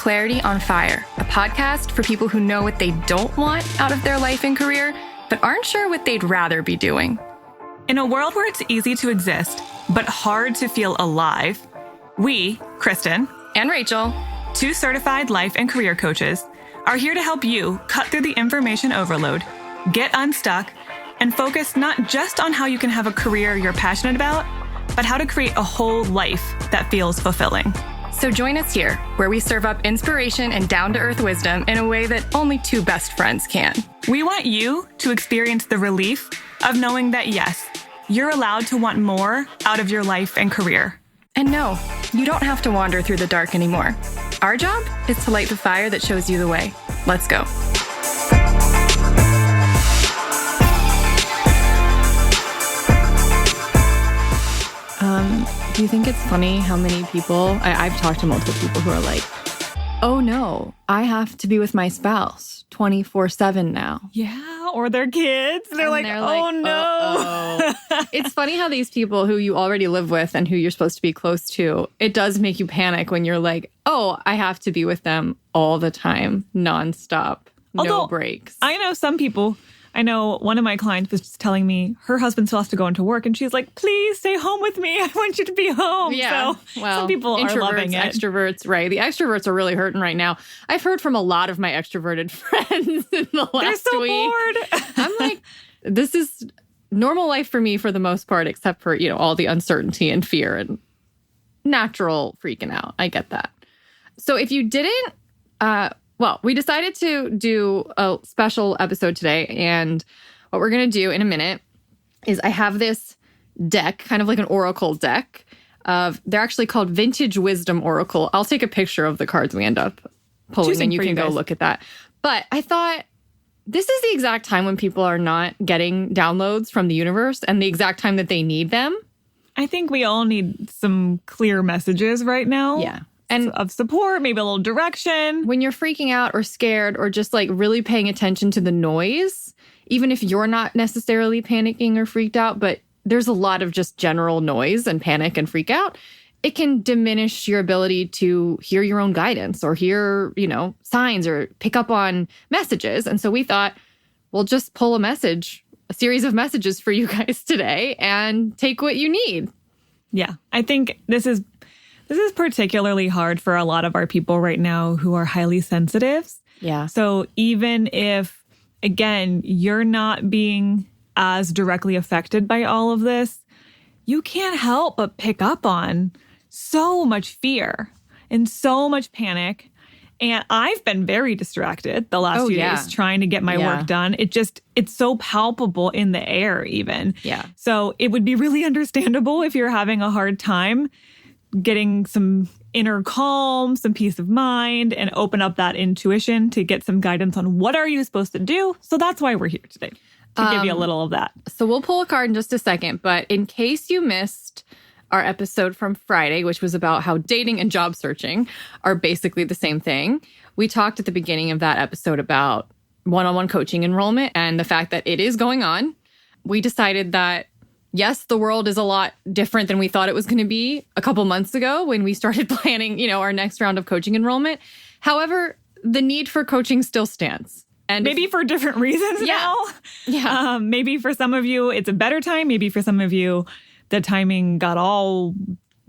Clarity on Fire, a podcast for people who know what they don't want out of their life and career, but aren't sure what they'd rather be doing. In a world where it's easy to exist, but hard to feel alive, we, Kristen and Rachel, two certified life and career coaches, are here to help you cut through the information overload, get unstuck, and focus not just on how you can have a career you're passionate about, but how to create a whole life that feels fulfilling. So join us here, where we serve up inspiration and down-to-earth wisdom in a way that only two best friends can. We want you to experience the relief of knowing that, yes, you're allowed to want more out of your life and career. And no, you don't have to wander through the dark anymore. Our job is to light the fire that shows you the way. Let's go. Do you think it's funny how many people, I've talked to multiple people who are like, oh no, I have to be with my spouse 24/7 now. Yeah, or their kids. They're like, oh no. It's funny how these people who you already live with and who you're supposed to be close to, it does make you panic when you're like, oh, I have to be with them all the time, nonstop, no breaks. I know some people. I know one of my clients was just telling me her husband still has to go into work, and she's like, please stay home with me. I want you to be home. Yeah. So some people are loving it. Extroverts, right. The extroverts are really hurting right now. I've heard from a lot of my extroverted friends in the last week. They're so bored. I'm like, this is normal life for me for the most part, except for, all the uncertainty and fear and natural freaking out. I get that. So if you didn't, we decided to do a special episode today, and what we're going to do in a minute is I have this deck, kind of like an oracle deck. They're actually called Vintage Wisdom Oracle. I'll take a picture of the cards we end up pulling, and you can go look at that. But I thought this is the exact time when people are not getting downloads from the universe and the exact time that they need them. I think we all need some clear messages right now. Yeah. And of support, maybe a little direction. When you're freaking out or scared or just like really paying attention to the noise, even if you're not necessarily panicking or freaked out, but there's a lot of just general noise and panic and freak out, it can diminish your ability to hear your own guidance or hear, signs or pick up on messages. And so we thought, we'll just pull a series of messages for you guys today and take what you need. Yeah, I think this is particularly hard for a lot of our people right now who are highly sensitive. Yeah. So even if, again, you're not being as directly affected by all of this, you can't help but pick up on so much fear and so much panic. And I've been very distracted the last few days trying to get my work done. It's so palpable in the air even. Yeah. So it would be really understandable if you're having a hard time getting some inner calm, some peace of mind, and open up that intuition to get some guidance on what are you supposed to do. So that's why we're here today, to give you a little of that. So we'll pull a card in just a second, but in case you missed our episode from Friday, which was about how dating and job searching are basically the same thing, we talked at the beginning of that episode about one-on-one coaching enrollment and the fact that it is going on. We decided that yes, the world is a lot different than we thought it was going to be a couple months ago when we started planning, our next round of coaching enrollment. However, the need for coaching still stands. And maybe for different reasons now. Yeah. Maybe for some of you, it's a better time. Maybe for some of you, the timing got all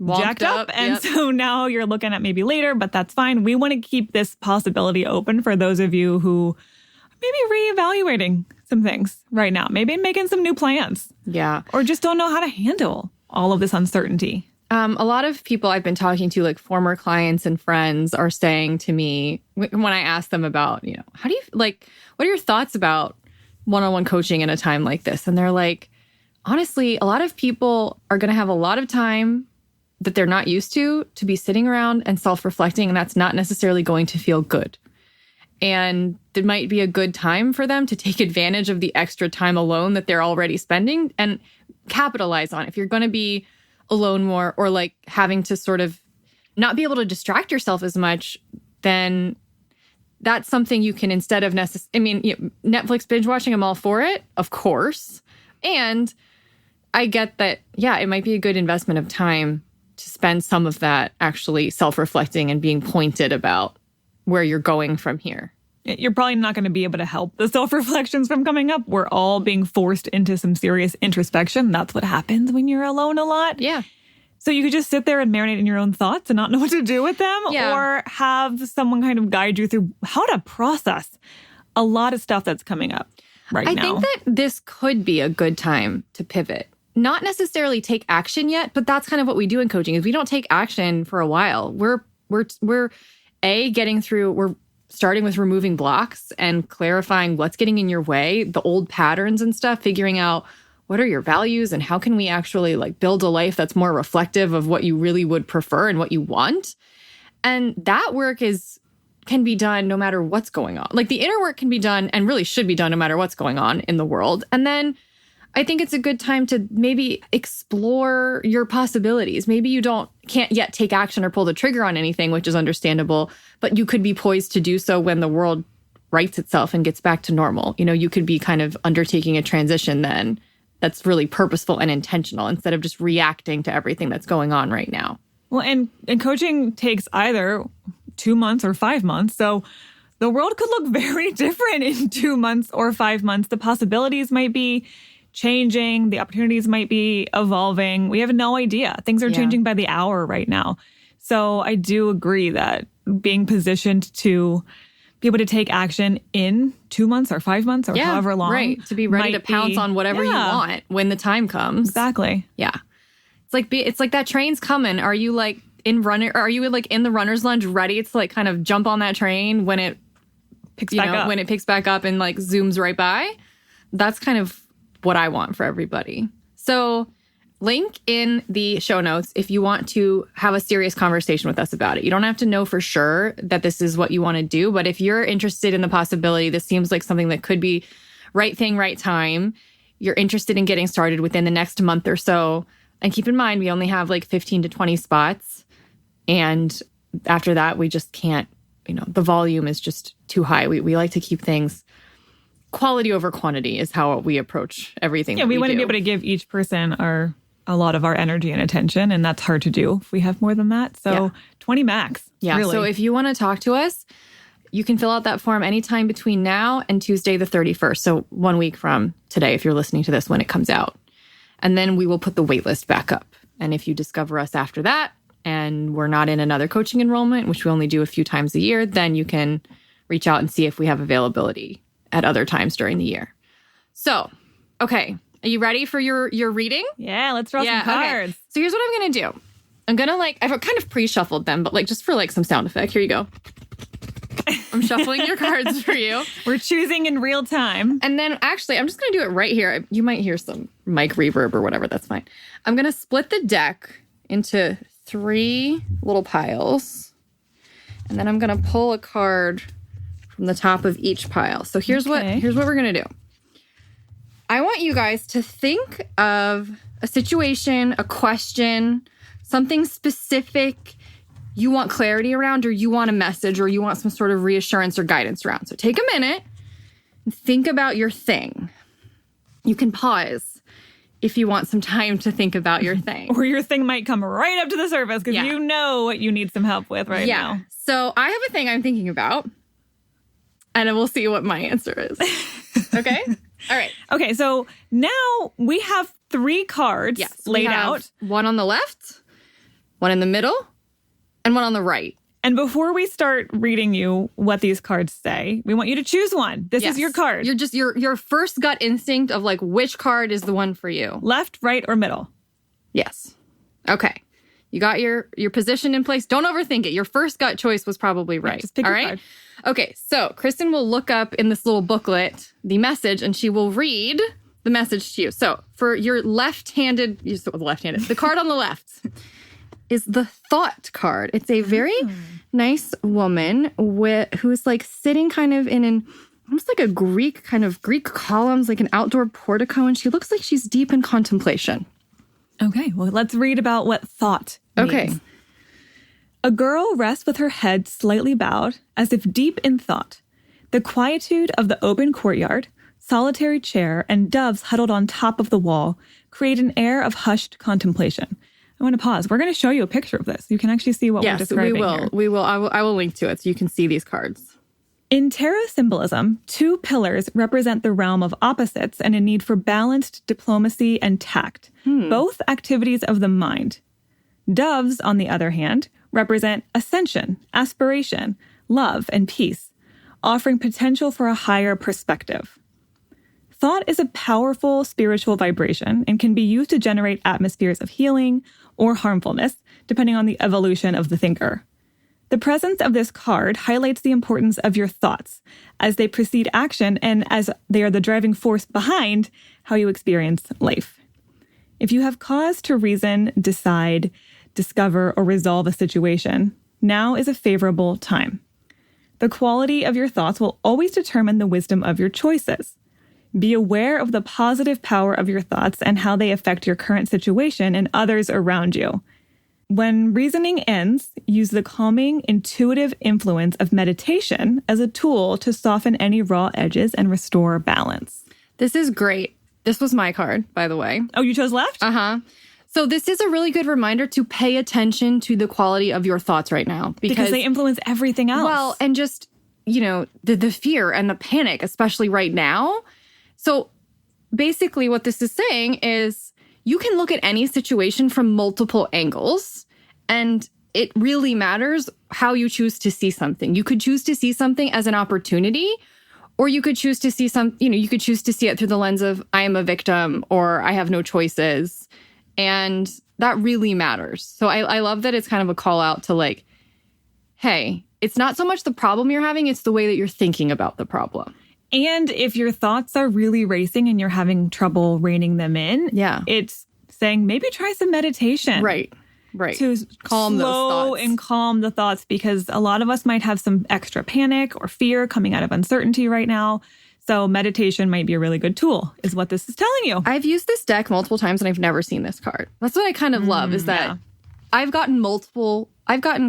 jacked up. And so now you're looking at maybe later, but that's fine. We want to keep this possibility open for those of you who maybe reevaluating some things right now, maybe making some new plans. Yeah. Or just don't know how to handle all of this uncertainty. A lot of people I've been talking to, like former clients and friends, are saying to me when I ask them about, how do you what are your thoughts about one-on-one coaching in a time like this? And they're like, honestly, a lot of people are going to have a lot of time that they're not used to be sitting around and self-reflecting, and that's not necessarily going to feel good. And it might be a good time for them to take advantage of the extra time alone that they're already spending and capitalize on. If you're going to be alone more or like having to sort of not be able to distract yourself as much, then that's something you can, instead of Netflix binge watching, I'm all for it, of course. And I get that, it might be a good investment of time to spend some of that actually self-reflecting and being pointed about where you're going from here. You're probably not going to be able to help the self-reflections from coming up. We're all being forced into some serious introspection. That's what happens when you're alone a lot. Yeah. So you could just sit there and marinate in your own thoughts and not know what to do with them, or have someone kind of guide you through how to process a lot of stuff that's coming up right now. I think that this could be a good time to pivot. Not necessarily take action yet, but that's kind of what we do in coaching. Is we don't take action for a while. We're starting with removing blocks and clarifying what's getting in your way, the old patterns and stuff, figuring out what are your values and how can we actually like build a life that's more reflective of what you really would prefer and what you want. And that work can be done no matter what's going on. Like the inner work can be done and really should be done no matter what's going on in the world. And then I think it's a good time to maybe explore your possibilities. Maybe you can't yet take action or pull the trigger on anything, which is understandable, but you could be poised to do so when the world rights itself and gets back to normal. You know, you could be kind of undertaking a transition then that's really purposeful and intentional instead of just reacting to everything that's going on right now. Well, and coaching takes either 2 months or 5 months. So the world could look very different in 2 months or 5 months. The possibilities might be changing. The opportunities might be evolving. We have no idea. Things are changing by the hour right now. So I do agree that being positioned to be able to take action in 2 months or 5 months or however long. Right. To be ready to pounce on whatever you want when the time comes. Exactly. Yeah. It's like that train's coming. Are you like in the runner's lunge ready to like kind of jump on that train when it picks back up and like zooms right by? That's kind of what I want for everybody. So link in the show notes if you want to have a serious conversation with us about it. You don't have to know for sure that this is what you want to do, but if you're interested in the possibility, this seems like something that could be right thing, right time. You're interested in getting started within the next month or so. And keep in mind, we only have like 15 to 20 spots. And after that, we just can't, the volume is just too high. We like to keep things quality over quantity is how we approach everything. Yeah, we want to be able to give each person a lot of our energy and attention, and that's hard to do if we have more than that. So 20 max. Yeah, really. So if you want to talk to us, you can fill out that form anytime between now and Tuesday the 31st. So 1 week from today, if you're listening to this when it comes out. And then we will put the wait list back up. And if you discover us after that, and we're not in another coaching enrollment, which we only do a few times a year, then you can reach out and see if we have availability at other times during the year. So, okay. Are you ready for your reading? Yeah, let's draw some cards. Okay. So here's what I'm going to do. I'm going to I've kind of pre-shuffled them, but just for some sound effect. Here you go. I'm shuffling your cards for you. We're choosing in real time. And then actually, I'm just going to do it right here. You might hear some mic reverb or whatever. That's fine. I'm going to split the deck into 3 little piles. And then I'm going to pull a card from the top of each pile. So here's what we're going to do. I want you guys to think of a situation, a question, something specific you want clarity around, or you want a message, or you want some sort of reassurance or guidance around. So take a minute and think about your thing. You can pause if you want some time to think about your thing. Or your thing might come right up to the surface because you know what you need some help with right now. So I have a thing I'm thinking about, and we'll see what my answer is. Okay? All right. Okay, so now we have 3 cards laid out. One on the left, one in the middle, and one on the right. And before we start reading you what these cards say, we want you to choose one. This is your card. You're just your first gut instinct of which card is the one for you. Left, right, or middle? Yes. Okay. You got your position in place. Don't overthink it. Your first gut choice was probably right. Just pick your card. Okay, so Kristen will look up in this little booklet the message, and she will read the message to you. So for your the card on the left is the thought card. It's a very nice woman who's sitting kind of in almost like a Greek columns, like an outdoor portico, and she looks like she's deep in contemplation. Okay, well, let's read about what thought means. Okay. A girl rests with her head slightly bowed, as if deep in thought. The quietude of the open courtyard, solitary chair, and doves huddled on top of the wall create an air of hushed contemplation. I want to pause. We're going to show you a picture of this. You can actually see what we're describing we will. here. We will. I will link to it so you can see these cards. In tarot symbolism, 2 pillars represent the realm of opposites and a need for balanced diplomacy and tact, both activities of the mind. Doves, on the other hand, represent ascension, aspiration, love, and peace, offering potential for a higher perspective. Thought is a powerful spiritual vibration and can be used to generate atmospheres of healing or harmfulness, depending on the evolution of the thinker. The presence of this card highlights the importance of your thoughts as they precede action and as they are the driving force behind how you experience life. If you have cause to reason, decide, discover, or resolve a situation, now is a favorable time. The quality of your thoughts will always determine the wisdom of your choices. Be aware of the positive power of your thoughts and how they affect your current situation and others around you. When reasoning ends, use the calming, intuitive influence of meditation as a tool to soften any raw edges and restore balance. This is great. This was my card, by the way. Oh, you chose left? Uh-huh. So this is a really good reminder to pay attention to the quality of your thoughts right now. Because they influence everything else. Well, and just, the fear and the panic, especially right now. So basically what this is saying is you can look at any situation from multiple angles, and it really matters how you choose to see something. You could choose to see something as an opportunity, or you could choose to see you could choose to see it through the lens of I am a victim or I have no choices. And that really matters. So I love that it's kind of a call out to like, hey, it's not so much the problem you're having, it's the way that you're thinking about the problem. And if your thoughts are really racing and you're having trouble reining them in, it's saying maybe try some meditation. Right. To calm those thoughts. And calm the thoughts, because a lot of us might have some extra panic or fear coming out of uncertainty right now. So meditation might be a really good tool, is what this is telling you. I've used this deck multiple times and I've never seen this card. That's what I kind of love, is that I've gotten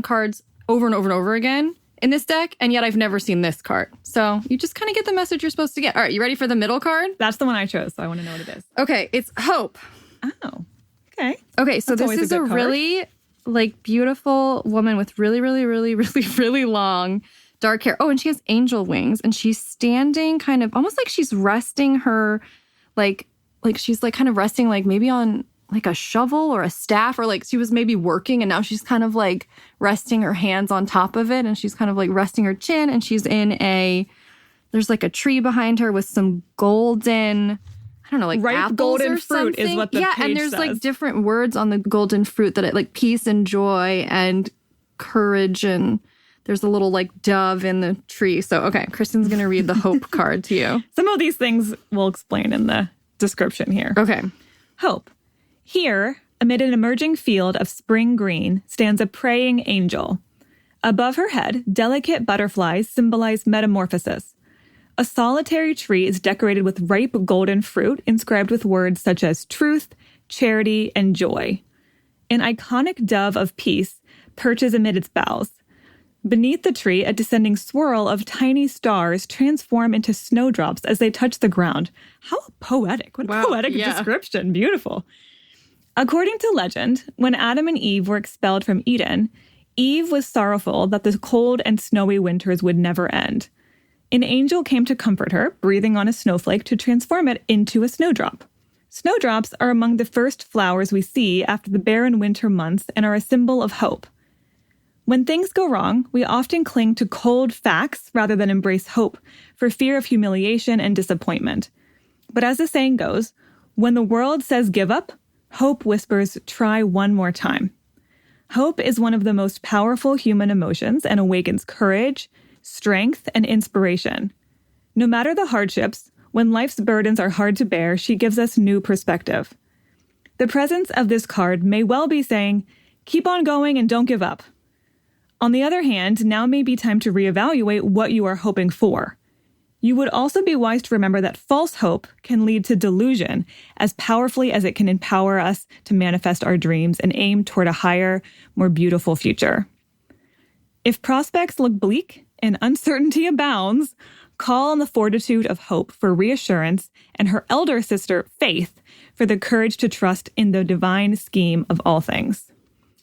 cards over and over and over again in this deck, and yet I've never seen this card. So you just kind of get the message you're supposed to get. All right, you ready for the middle card? That's the one I chose, so I want to know what it is. Okay, it's Hope. Oh, okay. Okay, so this is a really beautiful woman with really, really, really, really, really long dark hair. Oh, and she has angel wings, and she's standing kind of almost like she's resting her, she's kind of resting maybe on a shovel or a staff, or she was maybe working and now she's kind of resting her hands on top of it, and she's kind of resting her chin, and she's there's a tree behind her with some golden, I don't know, ripe apples golden or fruit something. is what the page and there's says. Different words on the golden fruit that peace and joy and courage, and there's a little dove in the tree. So, okay, Kristen's going to read the Hope card to you. Some of these things we'll explain in the description here. Okay. Hope. Here, amid an emerging field of spring green, stands a praying angel. Above her head, delicate butterflies symbolize metamorphosis. A solitary tree is decorated with ripe golden fruit inscribed with words such as truth, charity, and joy. An iconic dove of peace perches amid its boughs. Beneath the tree, a descending swirl of tiny stars transform into snowdrops as they touch the ground. How poetic. What a poetic description. Beautiful. According to legend, when Adam and Eve were expelled from Eden, Eve was sorrowful that the cold and snowy winters would never end. An angel came to comfort her, breathing on a snowflake to transform it into a snowdrop. Snowdrops are among the first flowers we see after the barren winter months and are a symbol of hope. When things go wrong, we often cling to cold facts rather than embrace hope for fear of humiliation and disappointment. But as the saying goes, when the world says give up, hope whispers, try one more time. Hope is one of the most powerful human emotions and awakens courage, strength, and inspiration. No matter the hardships, when life's burdens are hard to bear, she gives us new perspective. The presence of this card may well be saying, keep on going and don't give up. On the other hand, now may be time to reevaluate what you are hoping for. You would also be wise to remember that false hope can lead to delusion as powerfully as it can empower us to manifest our dreams and aim toward a higher, more beautiful future. If prospects look bleak, and uncertainty abounds, call on the fortitude of hope for reassurance and her elder sister, Faith, for the courage to trust in the divine scheme of all things.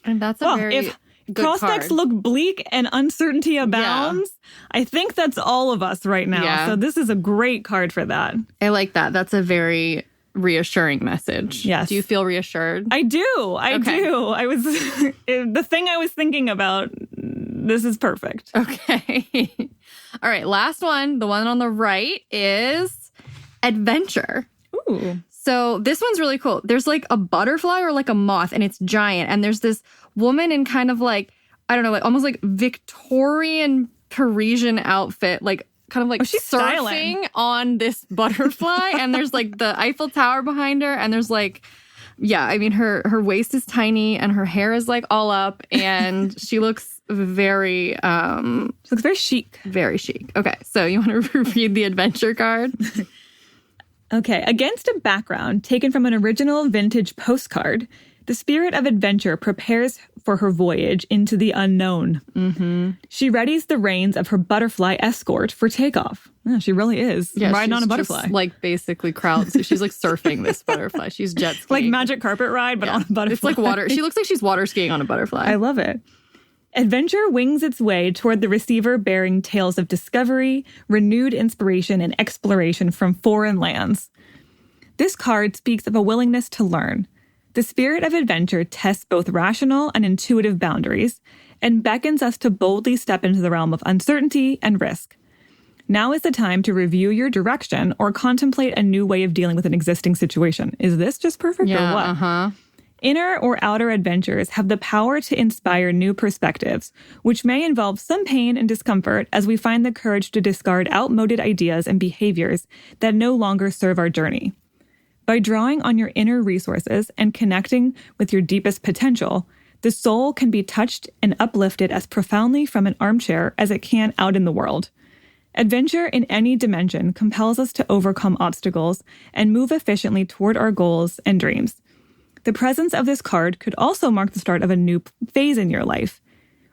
And that's a very if good prospects card. look bleak and uncertainty abounds, I think that's all of us right now. Yeah. So this is a great card for that. I like that. That's a very reassuring message. Yes. Do you feel reassured? I do. I Okay. do. I was the thing I was thinking about. This is perfect. Okay. All right. Last one. The one on the right is adventure. Ooh. So this one's really cool. There's like a butterfly or like a moth, and it's giant. And there's this woman in kind of like, I don't know, like almost like Victorian Parisian outfit, like kind of like she's surfing styling. on this butterfly. And there's like the Eiffel Tower behind her. And there's like, yeah, I mean, her waist is tiny and her hair is like all up. And she looks very, She looks very chic. very chic. Okay. So you want to read the adventure card? Okay. Against a background taken from an original vintage postcard, the spirit of adventure prepares for her voyage into the unknown. Mm-hmm. She readies the reins of her butterfly escort for takeoff. Yeah, she really is. Riding on a she's butterfly. just, like basically so she's like surfing this butterfly. She's jet skiing. Like magic carpet ride, but on a butterfly. It's like water. She looks like she's water skiing on a butterfly. I love it. Adventure wings its way toward the receiver bearing tales of discovery, renewed inspiration, and exploration from foreign lands. This card speaks of a willingness to learn. The spirit of adventure tests both rational and intuitive boundaries and beckons us to boldly step into the realm of uncertainty and risk. Now is the time to review your direction or contemplate a new way of dealing with an existing situation. Is this just perfect or what? Uh-huh. Inner or outer adventures have the power to inspire new perspectives, which may involve some pain and discomfort as we find the courage to discard outmoded ideas and behaviors that no longer serve our journey. By drawing on your inner resources and connecting with your deepest potential, the soul can be touched and uplifted as profoundly from an armchair as it can out in the world. Adventure in any dimension compels us to overcome obstacles and move efficiently toward our goals and dreams. The presence of this card could also mark the start of a new phase in your life.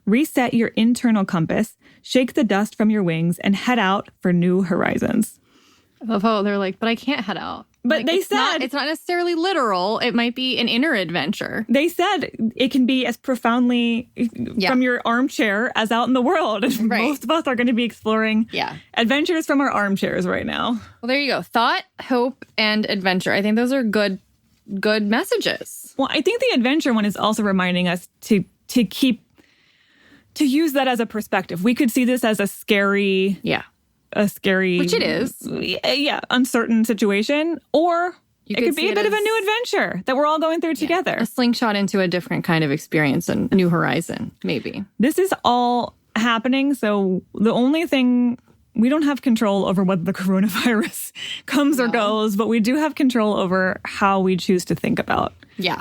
Reset your internal compass, shake the dust from your wings, and head out for new horizons. I love how they're like, but I can't head out. But Like, they it's not said- necessarily literal. It might be an inner adventure. They said it can be as profoundly from your armchair as out in the world. And Right. most of us are going to be exploring Yeah. adventures from our armchairs right now. Well, there you go. Thought, hope, and adventure. I think those are good messages. Well, I think the adventure one is also reminding us to use that as a perspective. We could see this as a scary, Which it is. uncertain situation, or You it could could be see a it bit of a as- new adventure that we're all going through together. A slingshot into a different kind of experience and a new horizon, maybe. This is all happening, so the only thing we don't have control over whether the coronavirus comes or goes, but we do have control over how we choose to think about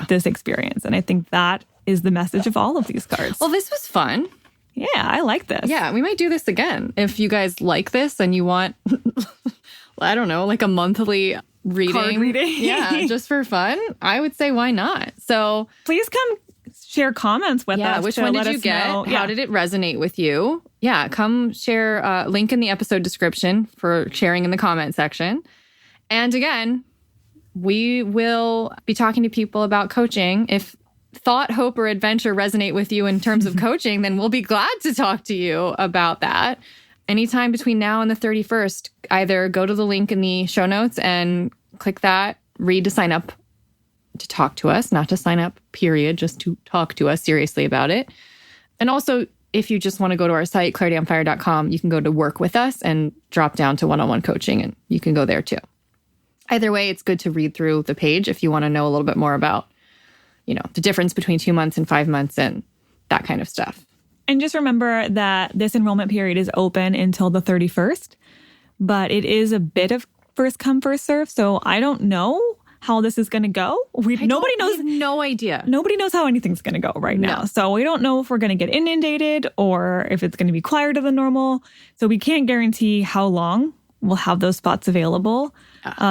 this experience. And I think that is the message of all of these cards. Well, this was fun. Yeah, I like this. Yeah, we might do this again. If you guys like this and you want, I don't know, like a monthly reading. Card reading. Yeah, just for fun, I would say why not? So, Please come share comments with us. which to one let did you us get? know. How did it resonate with you? Yeah, come share, link in the episode description for sharing in the comment section. And again, we will be talking to people about coaching. If thought, hope, or adventure resonate with you in terms of coaching, then we'll be glad to talk to you about that. Anytime between now and the 31st, either go to the link in the show notes and click that, read to sign up to talk to us, not to sign up, period, just to talk to us seriously about it. And also, if you just want to go to our site, clarityonfire.com, you can go to work with us and drop down to one-on-one coaching, and you can go there too. Either way, it's good to read through the page if you want to know a little bit more about, the difference between 2 months and 5 months and that kind of stuff. And just remember that this enrollment period is open until the 31st, but it is a bit of first come, first serve. So I don't know how this is going to go. Nobody knows. I have no idea. Nobody knows how anything's going to go right now. No. So we don't know if we're going to get inundated or if it's going to be quieter than normal. So we can't guarantee how long we'll have those spots available.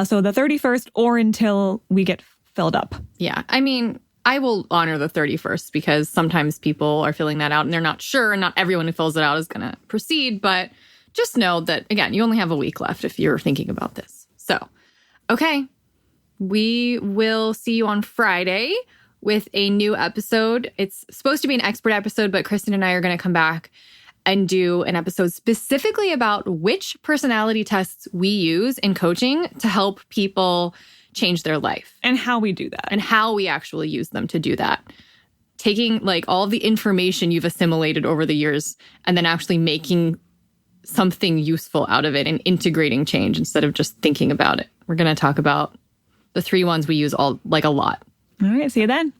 So the 31st or until we get filled up. Yeah. I mean, I will honor the 31st because sometimes people are filling that out and they're not sure, and not everyone who fills it out is going to proceed. But just know that, again, you only have a week left if you're thinking about this. So, okay, we will see you on Friday with a new episode. It's supposed to be an expert episode, but Kristen and I are going to come back and do an episode specifically about which personality tests we use in coaching to help people change their life. And how we do that. And how we actually use them to do that. Taking like all of the information you've assimilated over the years and then actually making something useful out of it and integrating change instead of just thinking about it. We're going to talk about the 3 ones we use a lot. All right. See you then.